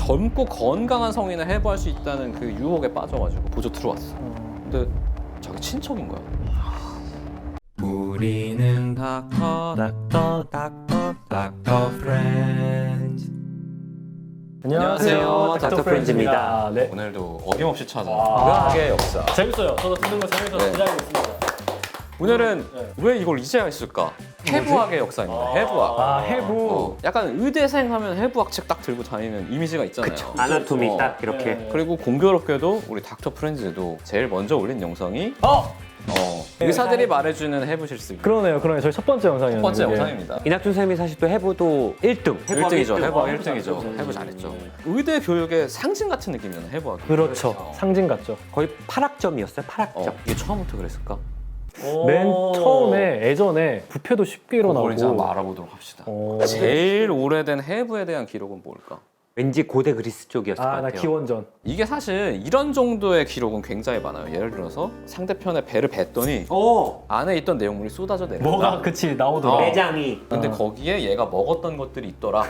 젊고 건강한 성인을 해부할 수 있다는 그 유혹에 빠져가지고 보조 들어왔어. 근데 자기 친척인 거야. 우리는 닥터 프렌즈. 안녕하세요. 닥터 프렌즈입니다. 네. 오늘도 어김없이 찾아온 의학의 역사. 재밌어요. 저도 듣는 거 재밌어서 네. 기다리고 있습니다. 오늘은 네. 왜 이걸 이제야 했을까? 해부학의 역사입니다. 해부학. 아, 해부. 약간 의대생 하면 해부학 책 딱 들고 다니는 이미지가 있잖아요. 아나토미 딱 이렇게. 네. 그리고 공교롭게도 우리 닥터 프렌즈도 제일 먼저 올린 영상이 네, 의사들이 말해주는 해부 실습. 그러네요. 저희 첫 번째 영상이었는데. 첫 번째 영상입니다. 이낙준 쌤이 사실 또 해부도 1등. 1등이죠. 해부학 해부 1등이죠. 잘했죠. 해부 잘했죠. 의대 교육의 상징 같은 느낌이잖아요. 해부학. 그렇죠. 상징 같죠. 거의 8학점이었어요. 8학점. 이게 처음부터 그랬을까? 맨 처음에 예전에 부패도 쉽게 그걸 이제 한번 일어나고. 알아보도록 합시다. 어. 제일 오래된 해부에 대한 기록은 뭘까? 왠지 고대 그리스 쪽이었을 것 아, 나 같아요. 기원전. 이게 사실 이런 정도의 기록은 굉장히 많아요. 예를 들어서 상대편의 배를 뱉더니 오! 안에 있던 내용물이 쏟아져 내려온다. 뭐가 그치 나오더라. 내장이. 근데 거기에 얘가 먹었던 것들이 있더라.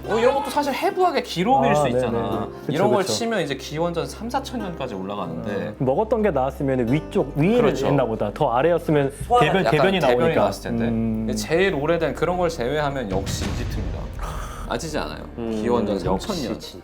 이런 것도 사실 해부학의 기록일 아, 수 네네. 있잖아. 그쵸, 이런 걸 그쵸. 치면 이제 기원전 3, 4천 년까지 올라가는데 먹었던 게 나왔으면 위에는 그렇죠. 했나 보다. 더 아래였으면 약간 대변이 나오니까. 나왔을 텐데 제일 오래된 그런 걸 제외하면 역시 이집트입니다. 아시지 않아요? 기원전 3,000년.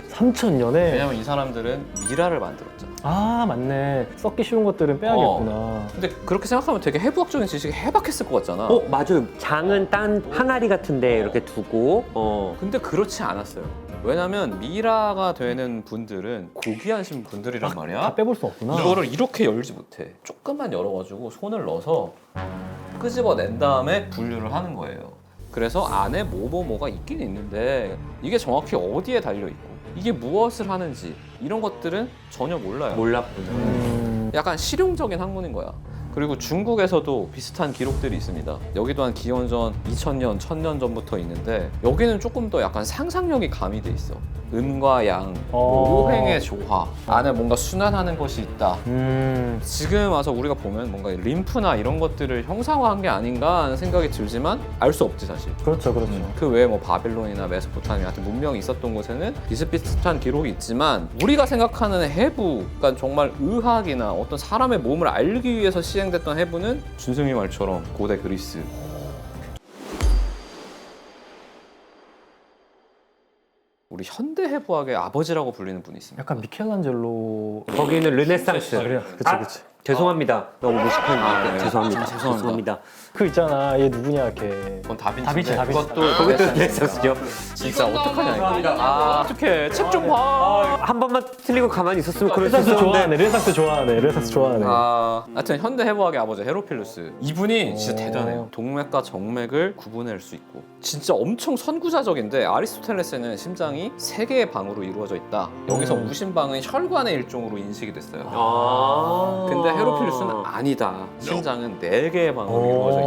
3,000년에. 왜냐면 이 사람들은 미라를 만들었잖아. 아, 맞네. 썩기 쉬운 것들은 빼야겠구나. 근데 그렇게 생각하면 되게 해부학적인 지식이 해박했을 것 같잖아. 맞아요. 장은 딴 항아리 같은데 이렇게 두고. 근데 그렇지 않았어요. 왜냐면 미라가 되는 분들은 고귀하신 분들이란 말이야. 다 빼볼 수 없구나. 이거를 이렇게 열지 못해. 조금만 열어가지고 손을 넣어서 끄집어낸 다음에 분류를 하는 거예요. 그래서 안에 뭐가 있긴 있는데 이게 정확히 어디에 달려있고 이게 무엇을 하는지 이런 것들은 전혀 몰라요. 몰랐구나. 약간 실용적인 학문인 거야. 그리고 중국에서도 비슷한 기록들이 있습니다. 여기도 한 기원전 2000년, 1000년 전부터 있는데 여기는 조금 더 약간 상상력이 가미돼 있어. 음과 양, 오행의 조화, 안에 뭔가 순환하는 것이 있다. 지금 와서 우리가 보면 뭔가 림프나 이런 것들을 형상화한 게 아닌가 하는 생각이 들지만 알 수 없지 사실. 그렇죠. 그 외에 뭐 바빌론이나 메소포타미아 같은 문명이 있었던 곳에는 비슷비슷한 기록이 있지만 우리가 생각하는 해부, 그러니까 정말 의학이나 어떤 사람의 몸을 알기 위해서 시행됐던 해부는 준승이 말처럼 고대 그리스. 우리 현대 해부학의 아버지라고 불리는 분이 있습니다. 약간 미켈란젤로. 거기는 르네상스. 아, 그래요. 그치. 죄송합니다. 너무 무식한 네. 죄송합니다. 죄송합니다. 그 있잖아. 얘 누구냐, 걔. 그건 다빈치인데 다빈치. 그것도 거기도 르네상스죠. 르네상스죠. 진짜 어떡하냐 이거. 어떡해. 책 좀 봐. 한 번만 틀리고 가만히 있었으면 그럴 수 르네상스 있었는데. 좋아하네. 르네상스 좋아하네. 하여튼 현대 해부학의 아버지 헤로필루스. 이분이 진짜 대단해요. 동맥과 정맥을 구분할 수 있고 진짜 엄청 선구자적인데 아리스토텔레스는 심장이 3개의 방으로 이루어져 있다. 여기서 우심방은 혈관의 일종으로 인식이 됐어요. 근데 헤로필루스는 아니다. 심장은 4개의 방으로 이루어져 있다.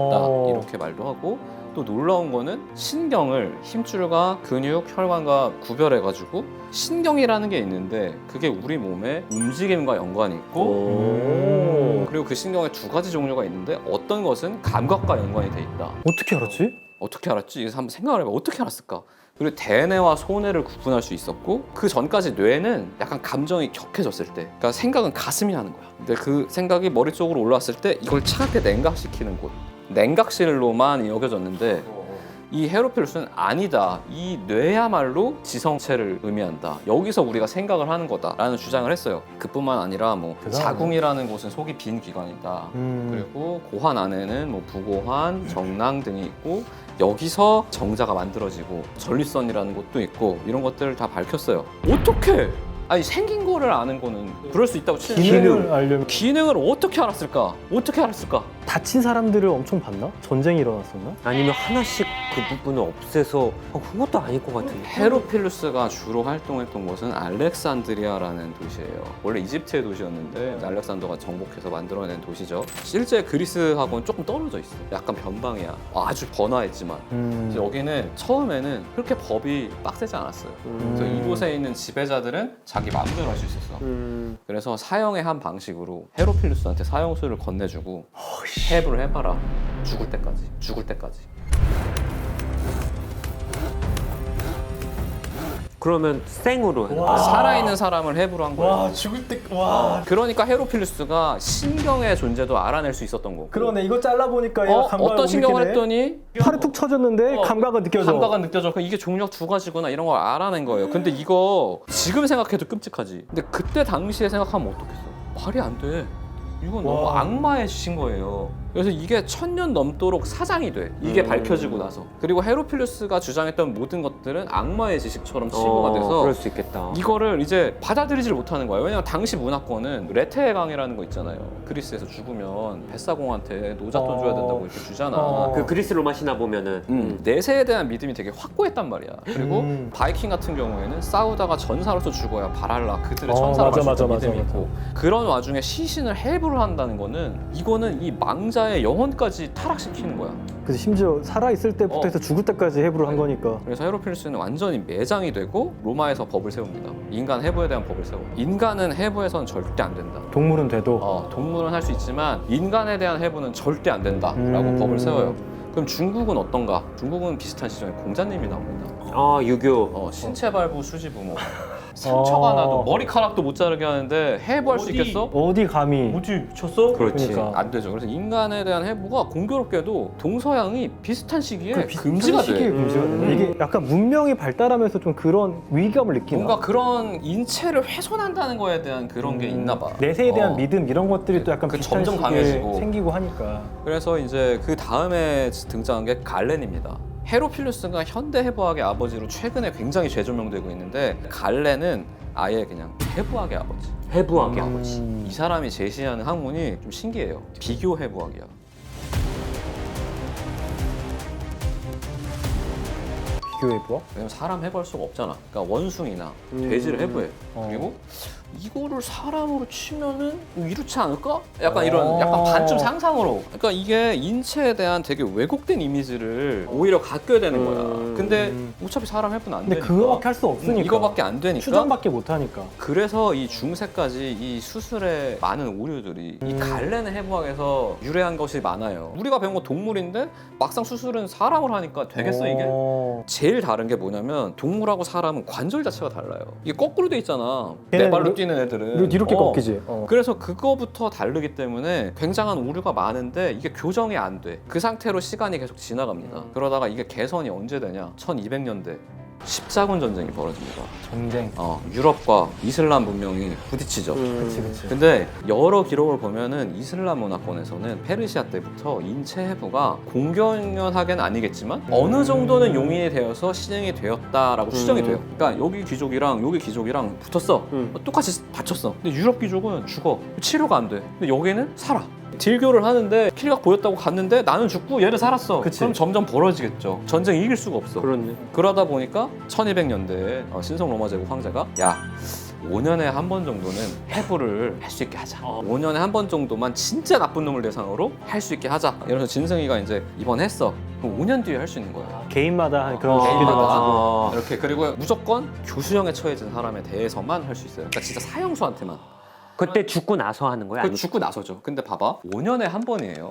이렇게 말도 하고 또 놀라운 거는 신경을 힘줄과 근육, 혈관과 구별해가지고 신경이라는 게 있는데 그게 우리 몸의 움직임과 연관이 있고 그리고 그 신경에 2가지 종류가 있는데 어떤 것은 감각과 연관이 돼 있다. 어떻게 알았지? 어떻게 알았지? 이거 한번 생각을 해봐. 어떻게 알았을까? 그리고 대뇌와 소뇌를 구분할 수 있었고 그 전까지 뇌는 약간 감정이 격해졌을 때 그러니까 생각은 가슴이 하는 거야. 근데 그 생각이 머리 쪽으로 올라왔을 때 이걸 차갑게 냉각시키는 곳 냉각실로만 여겨졌는데 이 헤로필루스는 아니다. 이 뇌야말로 지성체를 의미한다. 여기서 우리가 생각을 하는 거다라는 주장을 했어요. 그뿐만 아니라 뭐 대단하네. 자궁이라는 곳은 속이 빈 기관이다. 그리고 고환 안에는 뭐 부고환, 정낭 등이 있고 여기서 정자가 만들어지고 전립선이라는 곳도 있고 이런 것들을 다 밝혔어요. 어떻게? 아니 생긴 거를 아는 거는 그럴 수 있다고 치는데 기능을 알려면. 기능을 어떻게 알았을까? 어떻게 알았을까? 다친 사람들을 엄청 봤나? 전쟁이 일어났었나? 아니면 하나씩 그 부분을 없애서 그것도 아닐 것 같은데. 헤로필루스가 주로 활동했던 곳은 알렉산드리아라는 도시예요. 원래 이집트의 도시였는데 알렉산더가 정복해서 만들어낸 도시죠. 실제 그리스하고는 조금 떨어져 있어. 약간 변방이야. 아주 번화했지만 그래서 여기는 처음에는 그렇게 법이 빡세지 않았어요. 그래서 이곳에 있는 지배자들은 자기 마음대로 할 수 있었어. 그래서 사형의 한 방식으로 헤로필루스한테 사형수를 건네주고 해부를 해봐라. 죽을 때까지. 그러면 생으로 하는 와. 거야? 살아있는 사람을 해부로 한 거예요. 와 죽을 때 와. 그러니까 헤로필루스가 신경의 존재도 알아낼 수 있었던 거고. 그러네 이거 잘라 보니까 얘가 감각을 어떤 못 신경을 느끼네. 했더니 팔에 툭 쳐졌는데 감각은 느껴져. 감각은 느껴져. 그럼 이게 종력 두 가지구나 이런 걸 알아낸 거예요. 근데 이거 지금 생각해도 끔찍하지. 근데 그때 당시에 생각하면 어떻겠어? 말이 안 돼. 이건 너무 와. 악마의 짓인 거예요. 그래서 이게 1000년 넘도록 사장이 돼. 이게 밝혀지고 나서. 그리고 헤로필루스가 주장했던 모든 것들은 악마의 지식처럼 치부가 돼서 그럴 수 있겠다. 이거를 이제 받아들이질 못하는 거예요. 왜냐면 당시 문화권은 레테의 강이라는 거 있잖아요. 그리스에서 죽으면 뱃사공한테 노잣돈 줘야 된다고 이렇게 주잖아. 그 그리스 로마 신화 보면은 내세에 대한 믿음이 되게 확고했단 말이야. 그리고 바이킹 같은 경우에는 싸우다가 전사로서 죽어야 발할라 그들의 천사로 갈 수 있는 믿음이 있고 그런 와중에 시신을 해부를 한다는 거는 이거는 이 망자의 영혼까지 타락시키는 거야. 그래서 심지어 살아 있을 때부터 해서 죽을 때까지 해부를 한 거니까. 그래서 헤로필루스는 완전히 매장이 되고 로마에서 법을 세웁니다. 인간 해부에 대한 법을 세워. 인간은 해부해서는 절대 안 된다. 동물은 돼도. 동물은 할 수 있지만 인간에 대한 해부는 절대 안 된다라고 법을 세워요. 그럼 중국은 어떤가? 중국은 비슷한 시점에 공자님이 나옵니다. 유교. 신체 발부 수지부 뭐 상처가 나도 머리카락도 못 자르게 하는데 해부할 수 있겠어? 어디 감히. 어디 미쳤어? 그렇지. 그러니까. 안 되죠. 그래서 인간에 대한 해부가 공교롭게도 동서양이 비슷한 시기에 금지가 시기에 돼. 금지가 돼. 이게 약간 문명이 발달하면서 좀 그런 위기감을 느끼나. 뭔가 그런 인체를 훼손한다는 거에 대한 그런 게 있나 봐. 내세에 대한 믿음 이런 것들이 또 약간 그 비슷한 점점 시기에 강해지고. 생기고 하니까. 그래서 이제 그 다음에 등장한 게 갈렌입니다. 헤로필루스가 현대 해부학의 아버지로 최근에 굉장히 재조명되고 있는데 갈렌은 아예 그냥 해부학의 아버지. 해부학의 아버지. 이 사람이 제시하는 학문이 좀 신기해요. 비교 해부학이야. 비교해 봐. 왜냐면 사람 해부할 수가 없잖아. 그러니까 원숭이나 돼지를 해부해. 그리고 이거를 사람으로 치면은 뭐 이렇지 않을까? 약간 이런 약간 반쯤 상상으로. 그러니까 이게 인체에 대한 되게 왜곡된 이미지를 오히려 갖게 되는 거야. 근데 어차피 사람 해부는 안 근데 되니까. 그거밖에 할 수 없으니까. 이거밖에 안 되니까. 추정밖에 못 하니까. 그래서 이 중세까지 이 수술에 많은 오류들이 이 갈렌의 해부학에서 유래한 것이 많아요. 우리가 배운 거 동물인데 막상 수술은 사람을 하니까 되겠어 이게? 제일 다른 게 뭐냐면 동물하고 사람은 관절 자체가 달라요. 이게 거꾸로 돼 있잖아. 네 걔는 발로 뛰는 애들은 이렇게 꺾이지. 그래서 그거부터 다르기 때문에 굉장한 오류가 많은데 이게 교정이 안 돼. 그 상태로 시간이 계속 지나갑니다. 그러다가 이게 개선이 언제 되냐? 1200년대 십자군 전쟁이 벌어집니다. 전쟁. 유럽과 이슬람 문명이 부딪히죠. 그렇지, 그렇지. 근데 여러 기록을 보면은 이슬람 문화권에서는 페르시아 때부터 인체 해부가 공견하게는 아니겠지만 어느 정도는 용인이 되어서 시행이 되었다라고 추정이 돼요. 그러니까 여기 귀족이랑 붙었어. 똑같이 다쳤어. 근데 유럽 귀족은 죽어. 치료가 안 돼. 근데 여기는 살아. 딜교를 하는데 킬각 보였다고 갔는데 나는 죽고 얘는 살았어. 그치. 그럼 점점 벌어지겠죠. 전쟁 이길 수가 없어. 그렇네. 그러다 보니까 1200년대에 신성 로마 제국 황제가 5년에 한 번 정도는 해부를 할 수 있게 하자. 5년에 한 번 정도만 진짜 나쁜 놈을 대상으로 할 수 있게 하자. 이러면서 진승이가 이제 이번 했어. 그럼 5년 뒤에 할 수 있는 거야. 개인마다 한 그런 개인마다. 준비를 가지고. 이렇게 그리고 무조건 교수형에 처해진 사람에 대해서만 할 수 있어요. 그러니까 진짜 사형수한테만. 그때 죽고 나서 하는 거야? 그 죽고 나서죠. 근데 봐봐, 5년에 한 번이에요.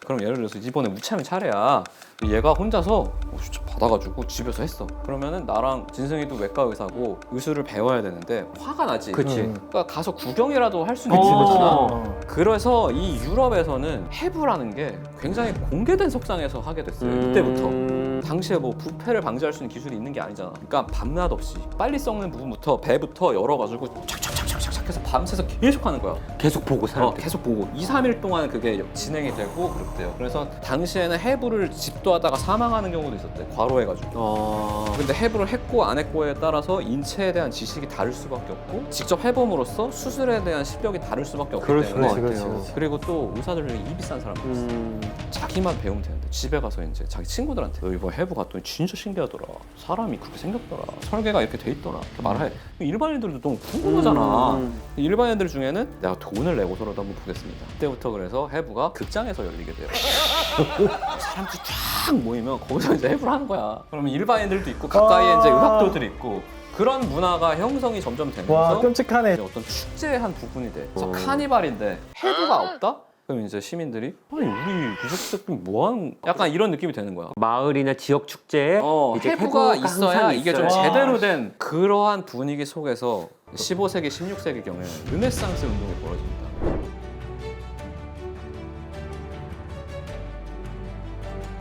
그럼 예를 들어서 이번에 무참히 차례야. 얘가 혼자서 진짜 받아가지고 집에서 했어. 그러면은 나랑 진승이도 외과 의사고 의술을 배워야 되는데 화가 나지. 그치. 그러니까 가서 구경이라도 할 수는 그치, 있는 그치. 거잖아. 그래서 이 유럽에서는 해부라는 게 굉장히 공개된 석상에서 하게 됐어요. 이때부터. 당시에 뭐 부패를 방지할 수 있는 기술이 있는 게 아니잖아. 그러니까 밤낮 없이 빨리 썩는 부분부터 배부터 열어가지고 착착착착착 해서 밤새서 계속 하는 거야. 계속 보고 사람들. 계속 보고 2, 3일 동안 그게 진행이 되고 그랬대요. 그래서 당시에는 해부를 집도하다가 사망하는 경우도 있었대. 과로해가지고. 근데 해부를 했고 안 했고에 따라서 인체에 대한 지식이 다를 수밖에 없고 직접 해봄으로써 수술에 대한 실력이 다를 수밖에 없기 그럴 수가 때문에 있- 그렇지, 같아요. 그렇지. 그리고 또 의사들 중에 이 비싼 사람들 있어. 자기만 배우면 되는데 집에 가서 이제 자기 친구들한테 너 이번 해부 갔더니 진짜 신기하더라. 사람이 그렇게 생겼더라. 설계가 이렇게 돼 있더라. 이렇게 말을 해. 일반인들도 너무 궁금하잖아. 일반인들 중에는 내가 돈을 내고서라도 한번 보겠습니다. 그때부터 그래서 해부가 극장에서 열리게 돼요. 사람들이 쫙 모이면 거기서 이제 해부를 하는 거야. 그러면 일반인들도 있고 가까이에 이제 의학도들이 있고 그런 문화가 형성이 점점 와 되면서 끔찍하네. 이제 어떤 축제의 한 부분이 돼. 그래서 카니발인데 해부가 없다? 그럼 이제 시민들이 아니 우리 유적지들이 뭐하는 약간 이런 느낌이 되는 거야. 마을이나 지역 축제에 이제 해부가 해부가 있어야 항상 이게 좀 있어요. 제대로 된 그러한 분위기 속에서 15세기, 16세기 경에 르네상스 운동이 벌어집니다.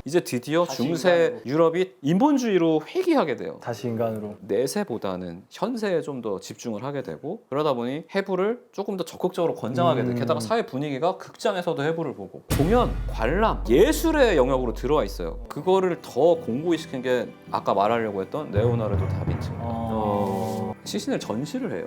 이제 드디어 중세 유럽이 인본주의로 회귀하게 돼요. 다시 인간으로. 내세보다는 현세에 좀 더 집중을 하게 되고 그러다 보니 해부를 조금 더 적극적으로 권장하게 돼. 게다가 사회 분위기가 극장에서도 해부를 보고 공연, 관람, 예술의 영역으로 들어와 있어요. 그거를 더 공고히 시킨 게 아까 말하려고 했던 레오나르도 다빈치. 시신을 전시를 해요.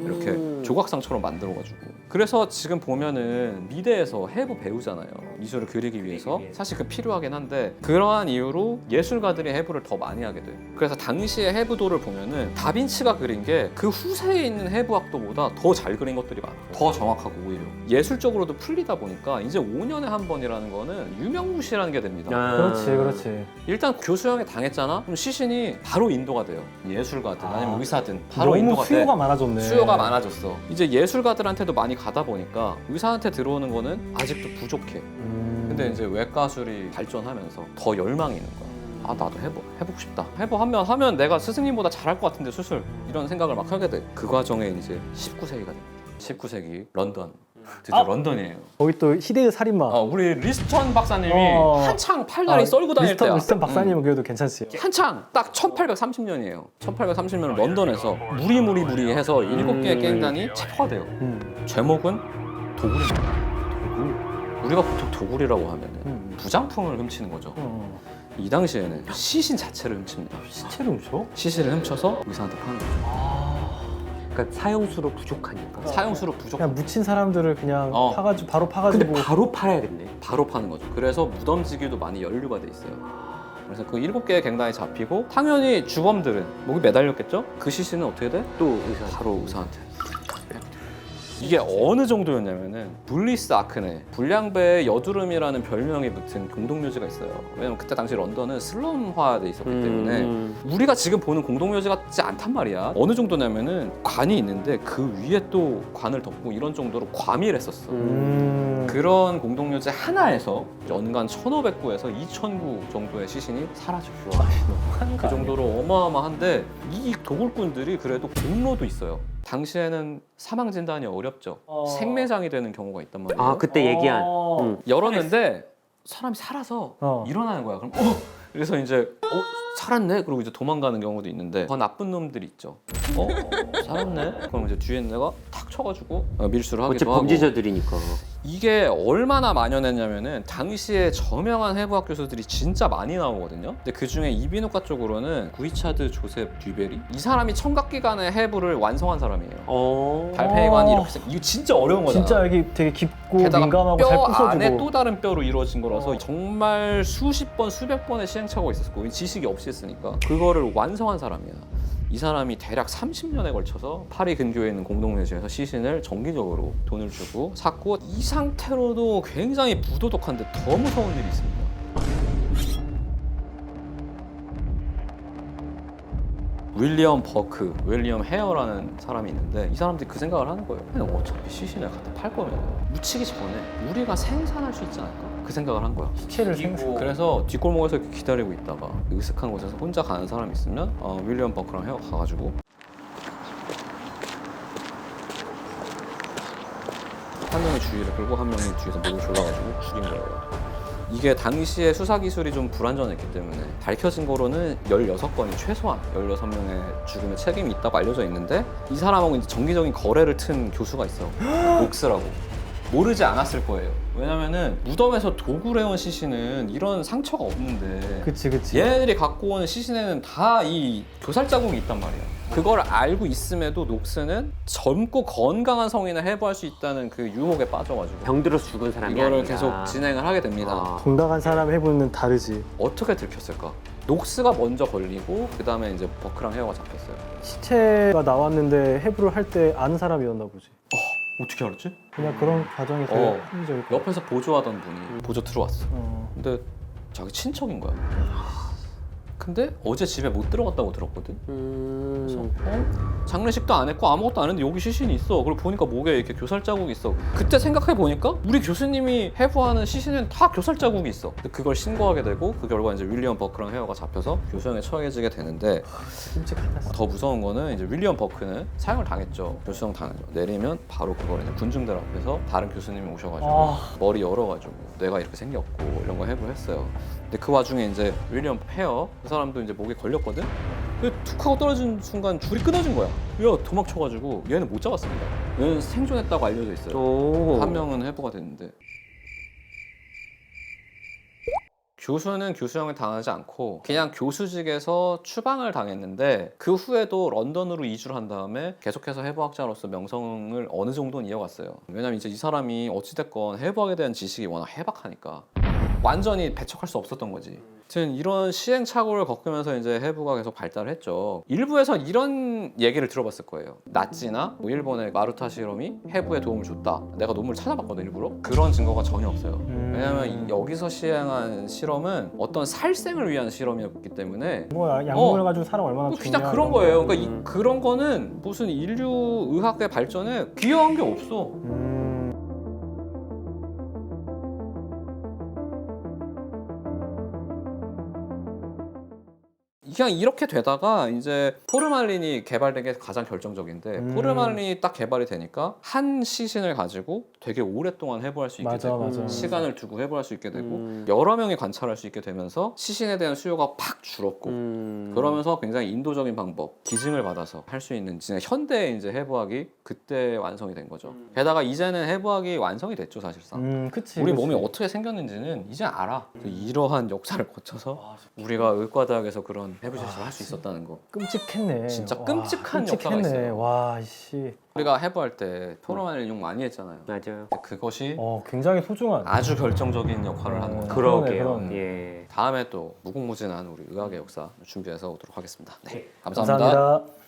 이렇게 조각상처럼 만들어가지고. 그래서 지금 보면은 미대에서 해부 배우잖아요. 미술을 그리기 위해서. 사실 그 필요하긴 한데 그러한 이유로 예술가들이 해부를 더 많이 하게 돼요. 그래서 당시의 해부도를 보면은 다빈치가 그린 게 그 후세에 있는 해부학도보다 더 잘 그린 것들이 많아요. 더 정확하고 오히려. 예술적으로도 풀리다 보니까 이제 5년에 한 번이라는 거는 유명무실한 게 됩니다. 그렇지. 일단 교수형에 당했잖아? 그럼 시신이 바로 인도가 돼요. 예술가든 아니면 의사든 바로 너무 인도가 수요가 돼. 많아졌네. 수요가 많아졌어. 이제 예술가들한테도 많이 가다 보니까 의사한테 들어오는 거는 아직도 부족해. 근데 이제 외과술이 발전하면서 더 열망이 있는 거야. 아 나도 해보고 싶다. 하면 내가 스승님보다 잘할 것 같은데 수술 이런 생각을 막 하게 돼. 그 과정에 이제 19세기가 됩니다. 19세기 런던. 드디어 런던이에요. 거기 또 희대의 살인마. 우리 리스턴 박사님이 한창 팔다리 썰고 다닐 때야. 리스턴 박사님은 그래도 괜찮지. 한창 딱 1830년이에요. 1830년 런던에서 무리무리 해서 7개의 갱단이 체포가 돼요. 제목은 도굴입니다. 도굴. 우리가 보통 도굴이라고 하면은 부장품을 훔치는 거죠. 이 당시에는 시신 자체를 훔칩니다. 시체를 훔쳐? 시신을 훔쳐서 의사한테 파는 거죠. 그러니까 사형수로 부족하니까. 사형수로 부족. 그냥 묻힌 사람들을 그냥 파가지고 바로 근데 파가지고. 바로 팔아야겠네. 바로 파는 거죠. 그래서 무덤지기도 많이 연류가 돼 있어요. 그래서 그 7개의 갱단이 잡히고 당연히 주범들은 목이 매달렸겠죠? 그 시신은 어떻게 돼? 또 의사. 바로 의사한테. 이게 어느 정도였냐면은 블리스 아크네, 불량배의 여두름이라는 별명이 붙은 공동묘지가 있어요. 왜냐면 그때 당시 런던은 슬럼화돼 있었기 때문에 우리가 지금 보는 공동묘지 같지 않단 말이야. 어느 정도냐면은 관이 있는데 그 위에 또 관을 덮고 이런 정도로 과밀했었어. 그런 공동묘지 하나에서 연간 1,500구에서 2,000구 정도의 시신이 사라졌어. 그 정도로 어마어마한데 이 도굴꾼들이 그래도 공로도 있어요. 당시에는 사망 진단이 어렵죠. 생매장이 되는 경우가 있단 말이에요. 아 그때 얘기한. 열었는데 사람이 살아서 일어나는 거야. 그럼 그래서 이제 살았네. 그리고 이제 도망가는 경우도 있는데 더 나쁜 놈들이 있죠. 살았네. 그럼 이제 뒤에 있는 애가 탁 쳐가지고 밀수를 어째 하기도 하고. 범죄자들이니까. 이게 얼마나 만연했냐면은 당시에 저명한 해부학 교수들이 진짜 많이 나오거든요. 근데 그 중에 이비인후과 쪽으로는 구이차드 조셉 듀베리 이 사람이 청각기관의 해부를 완성한 사람이에요. 달팽이관이 이렇게 이거 진짜 어려운 거잖아. 진짜 여기 되게 깊고 게다가 민감하고 뼈 잘 부서지고. 안에 또 다른 뼈로 이루어진 거라서 정말 수십 번 수백 번의 시행착오가 있었고 지식이 없이 했으니까 그거를 완성한 사람이야. 이 사람이 대략 30년에 걸쳐서 파리 근교에 있는 공동묘지에서 시신을 정기적으로 돈을 주고 샀고 이 상태로도 굉장히 부도덕한데 더 무서운 일이 있습니다. 윌리엄 버크, 윌리엄 헤어라는 사람이 있는데 이 사람들이 그 생각을 하는 거예요. 그냥 어차피 시신을 갖다 팔 거면 묻히기 전에 우리가 생산할 수 있지 않을까? 그 생각을 한 거야. 시체를 생산. 그래서 뒷골목에서 이렇게 기다리고 있다가 으슥한 곳에서 혼자 가는 사람이 있으면 윌리엄 버크랑 헤어 가가지고 한 명이 주위를 끌고 한 명이 뒤에서 목을 졸라가지고 죽인 거예요. 이게 당시에 수사 기술이 좀 불완전했기 때문에 밝혀진 거로는 16건이 최소한 16명의 죽음에 책임이 있다고 알려져 있는데 이 사람하고 이제 정기적인 거래를 튼 교수가 있어. 녹스라고. 모르지 않았을 거예요. 왜냐면은 무덤에서 도굴해온 시신은 이런 상처가 없는데 그치. 얘네들이 갖고 오는 시신에는 다 이 교살 자국이 있단 말이야. 그걸 알고 있음에도 녹스는 젊고 건강한 성인을 해부할 수 있다는 그 유혹에 빠져가지고 병들어서 죽은 사람이 이거를 아니라. 계속 진행을 하게 됩니다. 건강한 사람 해보는 다르지. 어떻게 들켰을까? 녹스가 먼저 걸리고 그 다음에 이제 버크랑 헤어가 잡혔어요. 시체가 나왔는데 해부를 할 때 아는 사람이었나 보지. 어떻게 알았지? 그냥 그런 과정이 되게 합리적일 것 같아. 옆에서 보조하던 분이 보조 들어왔어. 근데 자기 친척인 거야. 근데 어제 집에 못 들어갔다고 들었거든. 그래서 음. 장례식도 안 했고 아무것도 안 했는데 여기 시신이 있어. 그리고 보니까 목에 이렇게 교살 자국이 있어. 그때 생각해 보니까 우리 교수님이 해부하는 시신은 다 교살 자국이 있어. 근데 그걸 신고하게 되고 그 결과 이제 윌리엄 버크랑 헤어가 잡혀서 교수형에 처해지게 되는데 끔찍하다. 진짜. 더 무서운 거는 이제 윌리엄 버크는 사형을 당했죠. 교수형 당했죠. 내리면 바로 그걸 이제 군중들 앞에서 다른 교수님이 오셔가지고 머리 열어가지고 뇌가 이렇게 생겼고 이런 거 해부했어요. 근데 그 와중에 이제 윌리엄 헤어 그 사람도 이제 목에 걸렸거든. 툭 하고 떨어진 순간 줄이 끊어진 거야. 야 도망쳐가지고 얘는 못 잡았습니다. 얘는 생존했다고 알려져 있어요. 오. 한 명은 해부가 됐는데. 교수는 교수형을 당하지 않고 그냥 교수직에서 추방을 당했는데 그 후에도 런던으로 이주를 한 다음에 계속해서 해부학자로서 명성을 어느 정도는 이어갔어요. 왜냐면 이제 이 사람이 어찌됐건 해부학에 대한 지식이 워낙 해박하니까 완전히 배척할 수 없었던 거지. 아무튼 이런 시행착오를 겪으면서 이제 해부가 계속 발달을 했죠. 일부에서 이런 얘기를 들어봤을 거예요. 나치나 뭐 일본의 마루타 실험이 해부에 도움을 줬다. 내가 논문을 찾아봤거든 일부러. 그런 증거가 전혀 없어요. 왜냐면 여기서 시행한 실험은 어떤 살생을 위한 실험이었기 때문에 뭐야 약물을 가지고 사람 얼마나 그냥 죽냐 그런 이런 거예요. 거. 그러니까 그런 거는 무슨 인류 의학의 발전에 기여한 게 없어. 그냥 이렇게 되다가 이제 포르말린이 개발된 게 가장 결정적인데 포르말린이 딱 개발이 되니까 한 시신을 가지고 되게 오랫동안 해부할 수 있게 맞아, 되고 맞아. 시간을 두고 해부할 수 있게 되고 여러 명이 관찰할 수 있게 되면서 시신에 대한 수요가 팍 줄었고 그러면서 굉장히 인도적인 방법, 기증을 받아서 할 수 있는 진짜 현대 이제 해부학이 그때 완성이 된 거죠. 게다가 이제는 해부학이 완성이 됐죠 사실상. 그치. 우리 그치. 몸이 어떻게 생겼는지는 이제 알아. 이러한 역사를 거쳐서 우리가 의과대학에서 그런 해부 실습을 할 수 있었다는 거. 끔찍했네. 진짜 와, 끔찍한 역사가 끔찍했네. 있어요. 와, 씨. 우리가 해부할 때 포르말린 용 많이 했잖아요. 맞아요. 그것이 굉장히 소중한. 아주 결정적인 역할을 하는 거죠. 그러게요. 그러네. 예. 다음에 또 무궁무진한 우리 의학의 역사 준비해서 오도록 하겠습니다. 네, 감사합니다. 감사합니다.